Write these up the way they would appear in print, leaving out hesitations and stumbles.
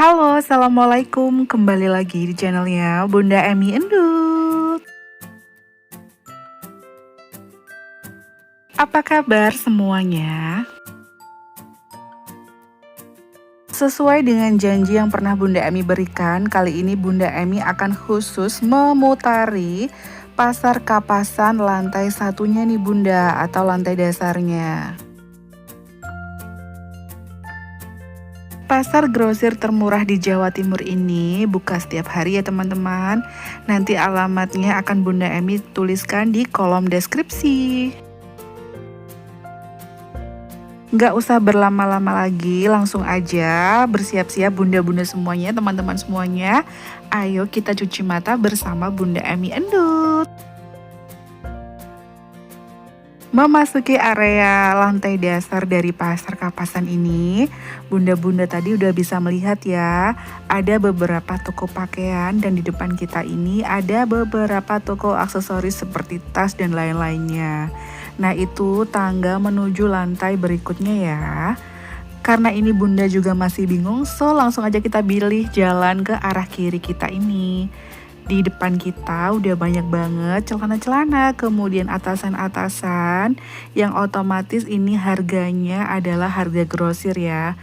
Halo, assalamualaikum. Kembali lagi di channelnya Bunda Emi Endut. Apa kabar semuanya? Sesuai dengan janji yang pernah Bunda Emi berikan, kali ini Bunda Emi akan khusus memutari pasar Kapasan lantai satunya nih Bunda, atau lantai dasarnya. Pasar grosir termurah di Jawa Timur ini buka setiap hari ya teman-teman. Nanti alamatnya akan Bunda Emi tuliskan di kolom deskripsi. Nggak usah berlama-lama lagi, langsung aja bersiap-siap bunda-bunda semuanya, teman-teman semuanya. Ayo kita cuci mata bersama Bunda Emi Endut. Memasuki area lantai dasar dari pasar Kapasan ini, bunda-bunda tadi udah bisa melihat ya, ada beberapa toko pakaian dan di depan kita ini ada beberapa toko aksesoris seperti tas dan lain-lainnya. Nah itu tangga menuju lantai berikutnya ya. Karena ini bunda juga masih bingung, so langsung aja kita pilih jalan ke arah kiri kita ini. Di depan kita udah banyak banget celana-celana, kemudian atasan-atasan yang otomatis ini harganya adalah harga grosir ya.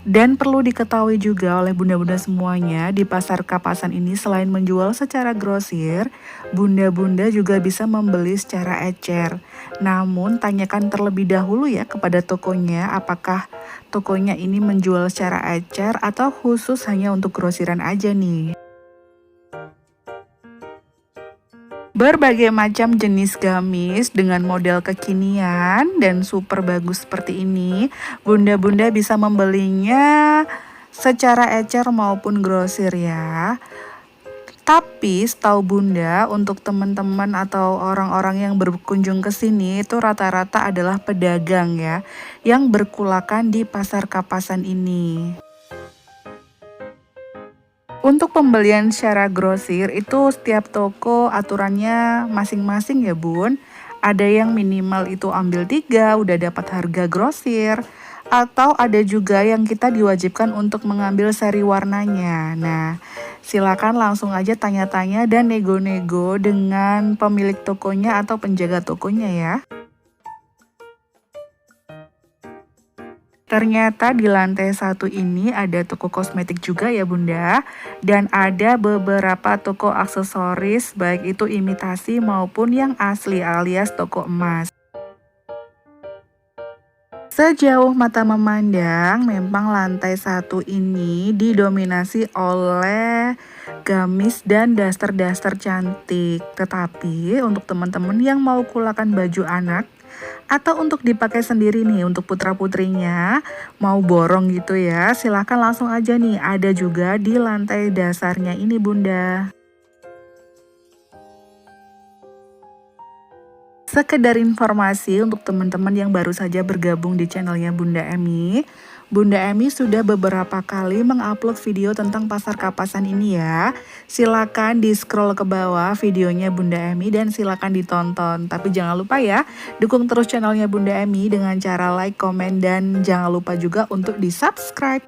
Dan perlu diketahui juga oleh bunda-bunda semuanya, di pasar Kapasan ini selain menjual secara grosir, bunda-bunda juga bisa membeli secara ecer. Namun tanyakan terlebih dahulu ya kepada tokonya, apakah tokonya ini menjual secara ecer atau khusus hanya untuk grosiran aja nih. Berbagai macam jenis gamis dengan model kekinian dan super bagus seperti ini, bunda-bunda bisa membelinya secara ecer maupun grosir ya. Tapi setahu bunda, untuk teman-teman atau orang-orang yang berkunjung ke sini itu rata-rata adalah pedagang ya, yang berkulakan di pasar Kapasan ini. Untuk pembelian secara grosir itu setiap toko aturannya masing-masing ya bun. Ada yang minimal itu ambil 3 udah dapat harga grosir. Atau ada juga yang kita diwajibkan untuk mengambil seri warnanya. Nah silakan langsung aja tanya-tanya dan nego-nego dengan pemilik tokonya atau penjaga tokonya ya. Ternyata di lantai satu ini ada toko kosmetik juga ya bunda. Dan ada beberapa toko aksesoris baik itu imitasi maupun yang asli alias toko emas. Sejauh mata memandang memang lantai satu ini didominasi oleh gamis dan daster-daster cantik. Tetapi untuk teman-teman yang mau kulakan baju anak atau untuk dipakai sendiri nih untuk putra-putrinya, mau borong gitu ya, silahkan langsung aja nih, ada juga di lantai dasarnya ini bunda. Sekedar informasi untuk teman-teman yang baru saja bergabung di channelnya Bunda Emi. Bunda Emi sudah beberapa kali mengupload video tentang pasar Kapasan ini ya. Silakan di scroll ke bawah videonya Bunda Emi dan silakan ditonton. Tapi jangan lupa ya, dukung terus channelnya Bunda Emi dengan cara like, komen, dan jangan lupa juga untuk di subscribe.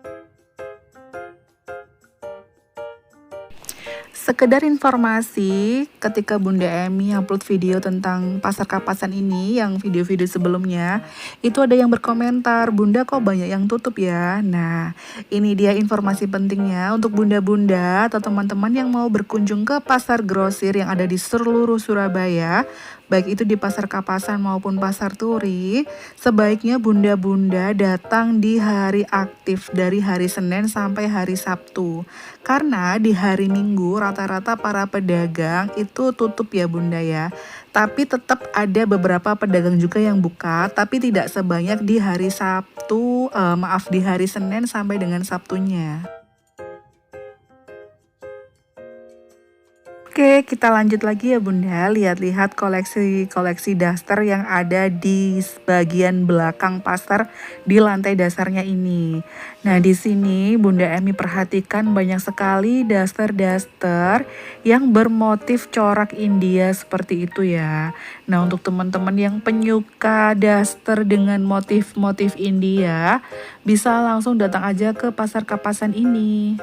Sekedar informasi, ketika Bunda Emi upload video tentang pasar Kapasan ini, yang video-video sebelumnya, itu ada yang berkomentar, Bunda kok banyak yang tutup ya? Nah, ini dia informasi pentingnya untuk bunda-bunda atau teman-teman yang mau berkunjung ke pasar grosir yang ada di seluruh Surabaya, baik itu di pasar Kapasan maupun pasar Turi, sebaiknya bunda-bunda datang di hari aktif dari hari Senin sampai hari Sabtu. Karena di hari Minggu rata-rata para pedagang itu tutup ya bunda ya. Tapi tetap ada beberapa pedagang juga yang buka, tapi tidak sebanyak di hari Sabtu, di hari Senin sampai dengan Sabtunya. Oke, kita lanjut lagi ya Bunda, lihat-lihat koleksi-koleksi daster yang ada di bagian belakang pasar di lantai dasarnya ini. Nah, di sini Bunda Emi perhatikan banyak sekali daster-daster yang bermotif corak India seperti itu ya. Nah, untuk teman-teman yang penyuka daster dengan motif-motif India, bisa langsung datang aja ke Pasar Kapasan ini.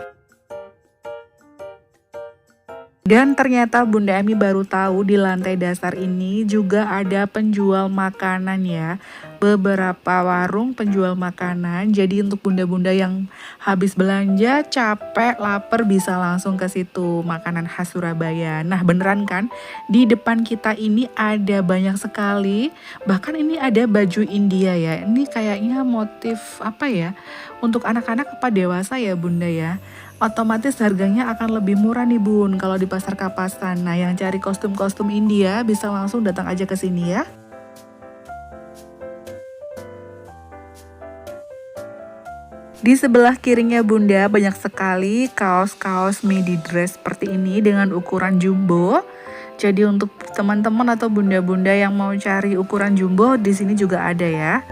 Dan ternyata Bunda Emi baru tahu di lantai dasar ini juga ada penjual makanan ya. Beberapa warung penjual makanan. Jadi untuk bunda-bunda yang habis belanja, capek, lapar bisa langsung ke situ. Makanan khas Surabaya. Nah beneran kan? Di depan kita ini ada banyak sekali. Bahkan ini ada baju India ya. Ini kayaknya motif apa ya? Untuk anak-anak apa dewasa ya Bunda ya? Otomatis harganya akan lebih murah nih Bun kalau di Pasar Kapasan. Nah, yang cari kostum-kostum India bisa langsung datang aja ke sini ya. Di sebelah kirinya Bunda banyak sekali kaos-kaos midi dress seperti ini dengan ukuran jumbo. Jadi untuk teman-teman atau bunda-bunda yang mau cari ukuran jumbo di sini juga ada ya.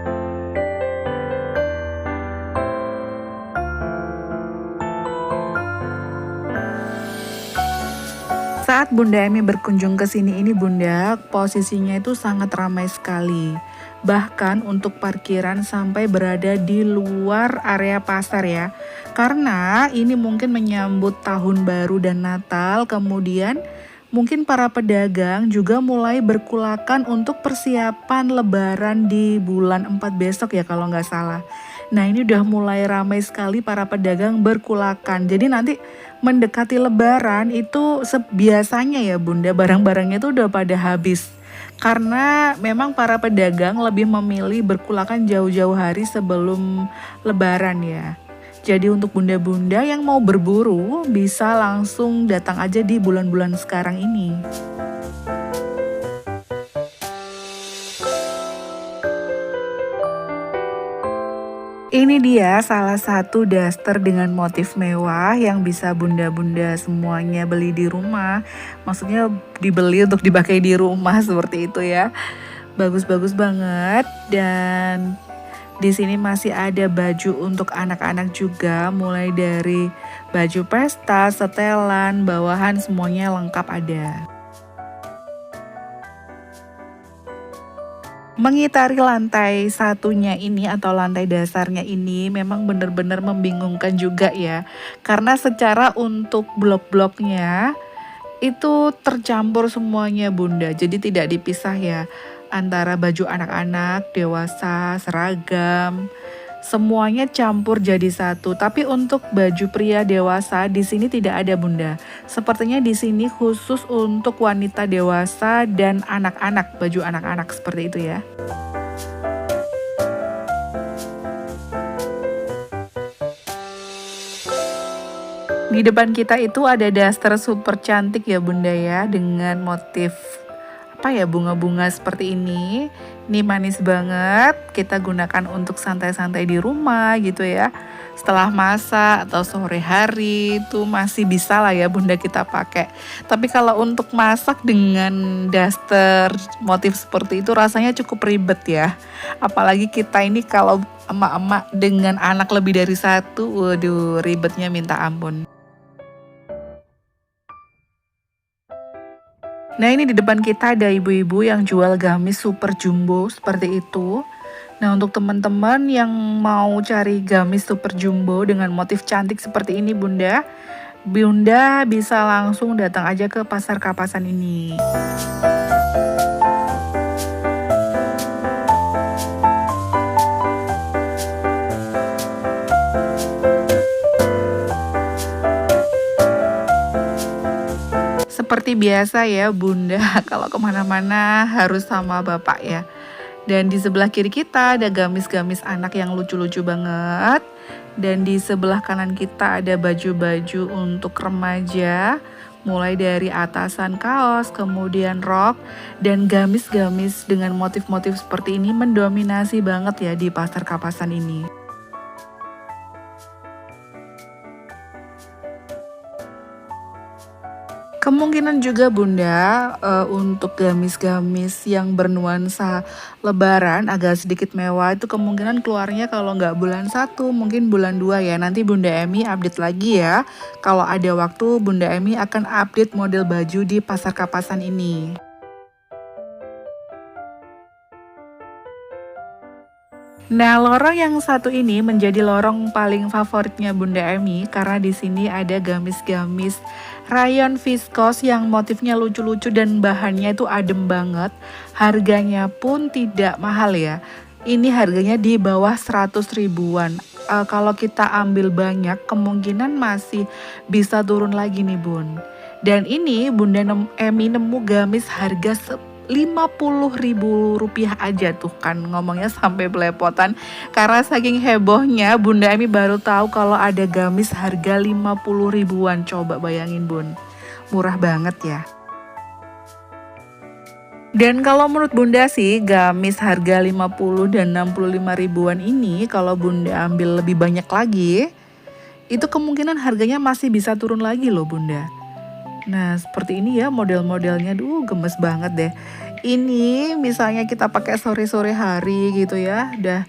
Saat Bunda Emi berkunjung ke sini ini Bunda, posisinya itu sangat ramai sekali. Bahkan untuk parkiran sampai berada di luar area pasar ya. Karena ini mungkin menyambut tahun baru dan Natal, kemudian mungkin para pedagang juga mulai berkulakan untuk persiapan lebaran di bulan 4 besok ya kalau nggak salah. Nah ini udah mulai ramai sekali para pedagang berkulakan. Jadi nanti mendekati lebaran itu biasanya ya Bunda barang-barangnya itu udah pada habis. Karena memang para pedagang lebih memilih berkulakan jauh-jauh hari sebelum lebaran ya. Jadi untuk bunda-bunda yang mau berburu bisa langsung datang aja di bulan-bulan sekarang ini. Ini dia salah satu daster dengan motif mewah yang bisa bunda-bunda semuanya beli di rumah. Maksudnya dibeli untuk dipakai di rumah seperti itu ya. Bagus-bagus banget dan di sini masih ada baju untuk anak-anak juga, mulai dari baju pesta, setelan, bawahan semuanya lengkap ada. Mengitari lantai satunya ini atau lantai dasarnya ini memang benar-benar membingungkan juga ya. Karena secara untuk blok-bloknya itu tercampur semuanya Bunda. Jadi tidak dipisah ya antara baju anak-anak, dewasa, seragam. Semuanya campur jadi satu. Tapi untuk baju pria dewasa di sini tidak ada Bunda. Sepertinya di sini khusus untuk wanita dewasa dan anak-anak, baju anak-anak seperti itu ya. Di depan kita itu ada daster super cantik ya Bunda ya dengan motif apa ya bunga-bunga seperti ini. Ini manis banget. Kita gunakan untuk santai-santai di rumah gitu ya. Setelah masak atau sore hari itu masih bisa lah ya Bunda kita pakai. Tapi kalau untuk masak dengan daster motif seperti itu rasanya cukup ribet ya. Apalagi kita ini kalau emak-emak dengan anak lebih dari satu, waduh ribetnya minta ampun. Nah ini di depan kita ada ibu-ibu yang jual gamis super jumbo seperti itu. Nah untuk teman-teman yang mau cari gamis super jumbo dengan motif cantik seperti ini Bunda, Bunda bisa langsung datang aja ke Pasar Kapasan ini. Seperti biasa ya Bunda, kalau kemana-mana harus sama Bapak ya. Dan di sebelah kiri kita ada gamis-gamis anak yang lucu-lucu banget. Dan di sebelah kanan kita ada baju-baju untuk remaja. Mulai dari atasan kaos, kemudian rok, dan gamis-gamis dengan motif-motif seperti ini mendominasi banget ya di Pasar Kapasan ini. Kemungkinan juga Bunda, untuk gamis-gamis yang bernuansa lebaran agak sedikit mewah itu kemungkinan keluarnya kalau nggak bulan 1 mungkin bulan 2 ya. Nanti Bunda Emi update lagi ya. Kalau ada waktu Bunda Emi akan update model baju di Pasar Kapasan ini. Nah, lorong yang satu ini menjadi lorong paling favoritnya Bunda Emi karena di sini ada gamis-gamis rayon viskos yang motifnya lucu-lucu dan bahannya itu adem banget. Harganya pun tidak mahal ya. Ini harganya di bawah 100 ribuan. Kalau kita ambil banyak, kemungkinan masih bisa turun lagi nih Bun. Dan ini Bunda Emi nemu gamis harga 50.000 rupiah aja tuh kan ngomongnya sampai belepotan karena saking hebohnya Bunda Emi baru tahu kalau ada gamis harga 50 ribuan. Coba bayangin Bun, murah banget ya. Dan kalau menurut Bunda sih gamis harga 50 dan 65 ribuan ini kalau Bunda ambil lebih banyak lagi itu kemungkinan harganya masih bisa turun lagi loh Bunda. Nah, seperti ini ya model-modelnya. Duh, gemes banget deh. Ini misalnya kita pakai sore-sore hari gitu ya. Udah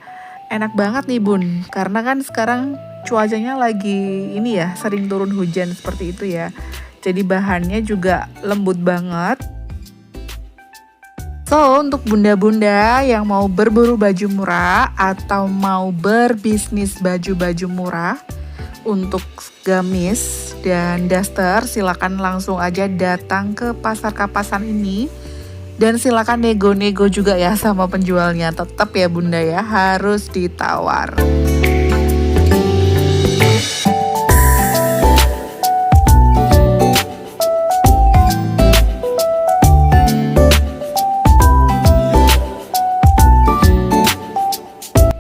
enak banget nih, Bun. Karena kan sekarang cuacanya lagi ini ya, sering turun hujan seperti itu ya. Jadi bahannya juga lembut banget. So, untuk bunda-bunda yang mau berburu baju murah atau mau berbisnis baju-baju murah, untuk gamis dan daster silakan langsung aja datang ke Pasar Kapasan ini. Dan silakan nego-nego juga ya sama penjualnya. Tetap ya Bunda ya, harus ditawar.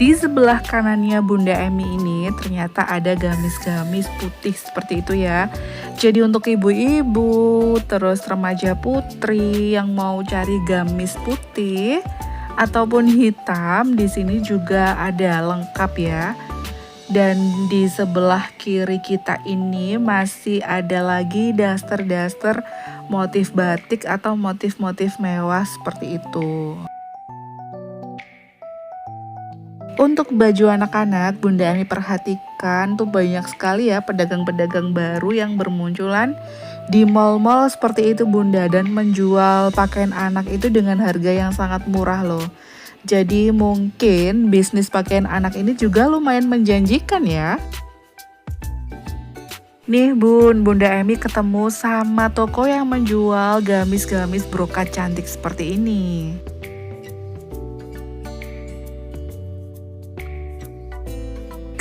Di sebelah kanannya Bunda Emi ini ternyata ada gamis-gamis putih seperti itu ya. Jadi untuk ibu-ibu, terus remaja putri yang mau cari gamis putih ataupun hitam, di sini juga ada lengkap ya. Dan di sebelah kiri kita ini masih ada lagi daster-daster motif batik atau motif-motif mewah seperti itu. Untuk baju anak-anak, Bunda Emi perhatikan tuh banyak sekali ya pedagang-pedagang baru yang bermunculan di mall-mall seperti itu Bunda, dan menjual pakaian anak itu dengan harga yang sangat murah loh. Jadi mungkin bisnis pakaian anak ini juga lumayan menjanjikan ya. Nih Bun, Bunda Emi ketemu sama toko yang menjual gamis-gamis brokat cantik seperti ini.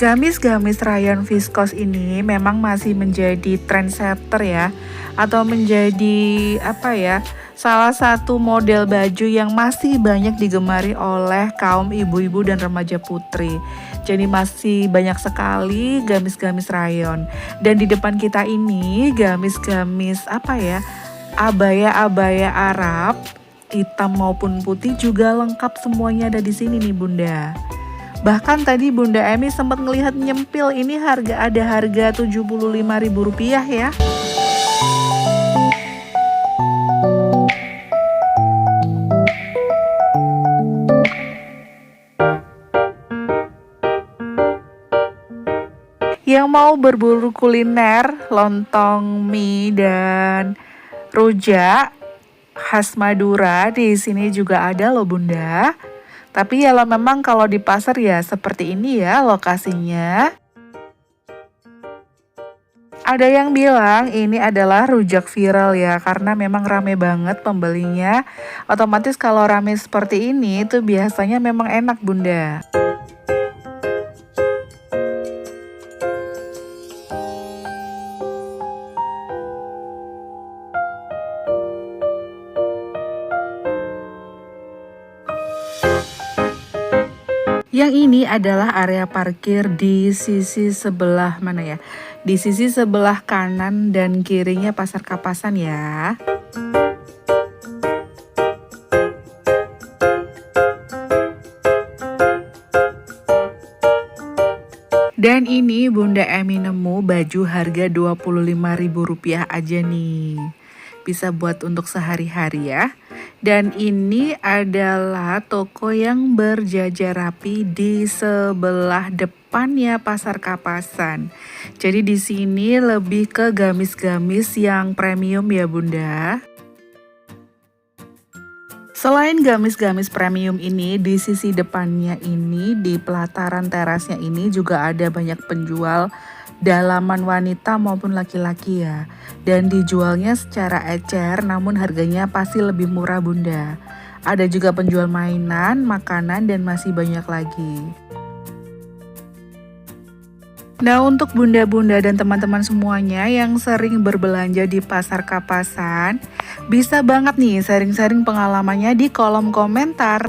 Gamis-gamis rayon viskos ini memang masih menjadi trendsetter ya, atau menjadi apa ya, salah satu model baju yang masih banyak digemari oleh kaum ibu-ibu dan remaja putri. Jadi masih banyak sekali gamis-gamis rayon. Dan di depan kita ini gamis-gamis apa ya, abaya-abaya Arab, hitam maupun putih juga lengkap semuanya ada di sini nih Bunda. Bahkan tadi Bunda Emi sempat ngelihat nyempil ini ada harga 75.000 rupiah ya. Yang mau berburu kuliner, lontong mie dan rujak khas Madura di sini juga ada loh Bunda. Tapi ya memang kalau di pasar ya seperti ini ya lokasinya. Ada yang bilang ini adalah rujak viral ya karena memang rame banget pembelinya. Otomatis kalau rame seperti ini itu biasanya memang enak Bunda. Yang ini adalah area parkir di sisi sebelah mana ya? Di sisi sebelah kanan dan kirinya Pasar Kapasan ya. Dan ini Bunda Emi nemu baju harga 25.000 rupiah aja nih. bisa buat untuk sehari-hari ya. Dan ini adalah toko yang berjajar rapi di sebelah depannya Pasar Kapasan. Jadi di sini lebih ke gamis-gamis yang premium ya Bunda. Selain gamis-gamis premium ini, di sisi depannya ini, di pelataran terasnya ini juga ada banyak penjual dalaman wanita maupun laki-laki ya. Dan dijualnya secara ecer, namun harganya pasti lebih murah Bunda. Ada juga penjual mainan, makanan, dan masih banyak lagi. Nah, untuk bunda-bunda dan teman-teman semuanya yang sering berbelanja di Pasar Kapasan, bisa banget nih sharing-sharing pengalamannya di kolom komentar.